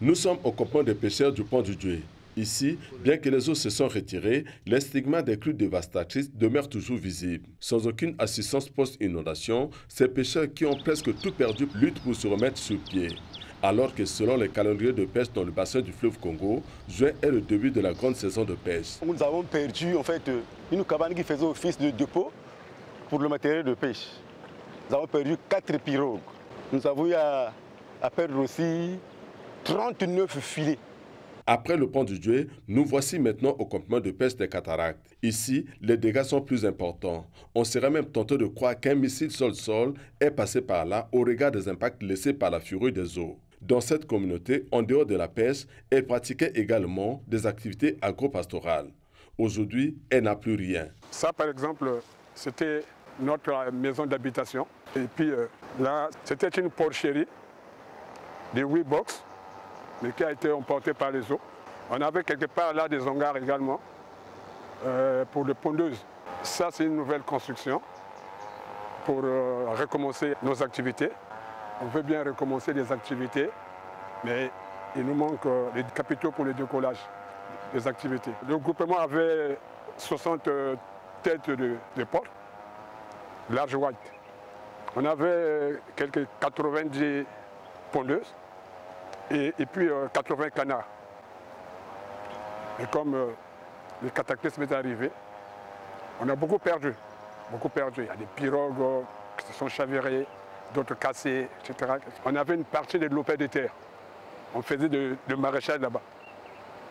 Nous sommes au campement des pêcheurs du pont du Doué. Ici, bien que les eaux se sont retirées, les stigmates des crues dévastatrices demeurent toujours visibles. Sans aucune assistance post-inondation, ces pêcheurs qui ont presque tout perdu luttent pour se remettre sur pied. Alors que selon les calendriers de pêche dans le bassin du fleuve Congo, juin est le début de la grande saison de pêche. Nous avons perdu en fait une cabane qui faisait office de dépôt pour le matériel de pêche. Nous avons perdu 4 pirogues. Nous avons eu à perdre aussi 39 filets. Après le pont du Doué, nous voici maintenant au campement de pêche des Cataractes. Ici, les dégâts sont plus importants. On serait même tenté de croire qu'un missile sol-sol est passé par là au regard des impacts laissés par la furie des eaux. Dans cette communauté, en dehors de la pêche, elle pratiquait également des activités agro-pastorales. Aujourd'hui, elle n'a plus rien. Ça, par exemple, c'était notre maison d'habitation. Et puis là, c'était une porcherie de 8 box, mais qui a été emportée par les eaux. On avait quelque part là des hangars également pour les pondeuses. Ça, c'est une nouvelle construction pour recommencer nos activités. On veut bien recommencer les activités, mais il nous manque les capitaux pour le décollage des activités. Le groupement avait 60 têtes de porc, large white. On avait quelques 90 pondeuses et puis 80 canards. Et comme le cataclysme est arrivé, on a beaucoup perdu. Beaucoup perdu. Il y a des pirogues qui se sont chavirées, d'autres cassées, etc. On avait une partie de l'opère de terre. On faisait de maraîchage là-bas.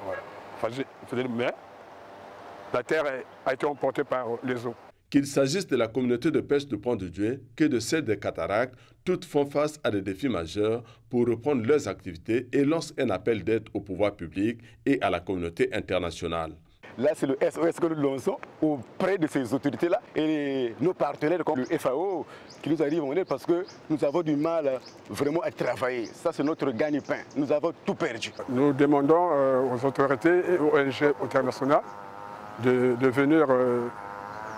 Voilà. On faisait mais la terre a été emportée par les eaux. Qu'il s'agisse de la communauté de pêche de Pont du Doué que de celle des Cataractes, toutes font face à des défis majeurs pour reprendre leurs activités et lancent un appel d'aide au pouvoir public et à la communauté internationale. Là, c'est le SOS que nous lançons auprès de ces autorités-là et nos partenaires comme le FAO qui nous arrivent en aide parce que nous avons du mal vraiment à travailler. Ça, c'est notre gagne-pain. Nous avons tout perdu. Nous demandons aux autorités et aux ONG internationales de venir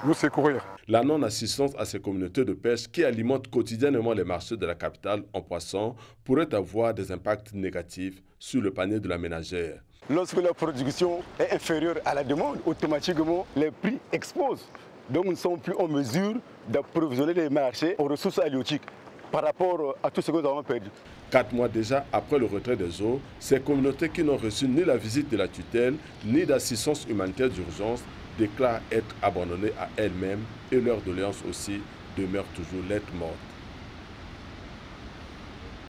nous secourir. La non-assistance à ces communautés de pêche qui alimentent quotidiennement les marchés de la capitale en poisson pourrait avoir des impacts négatifs sur le panier de la ménagère. Lorsque la production est inférieure à la demande, automatiquement les prix explosent. Donc nous ne sommes plus en mesure d'approvisionner les marchés aux ressources halieutiques par rapport à tout ce que nous avons perdu. 4 mois déjà après le retrait des eaux, ces communautés qui n'ont reçu ni la visite de la tutelle, ni d'assistance humanitaire d'urgence déclarent être abandonnées à elles-mêmes et leur doléance aussi demeure toujours lettre morte.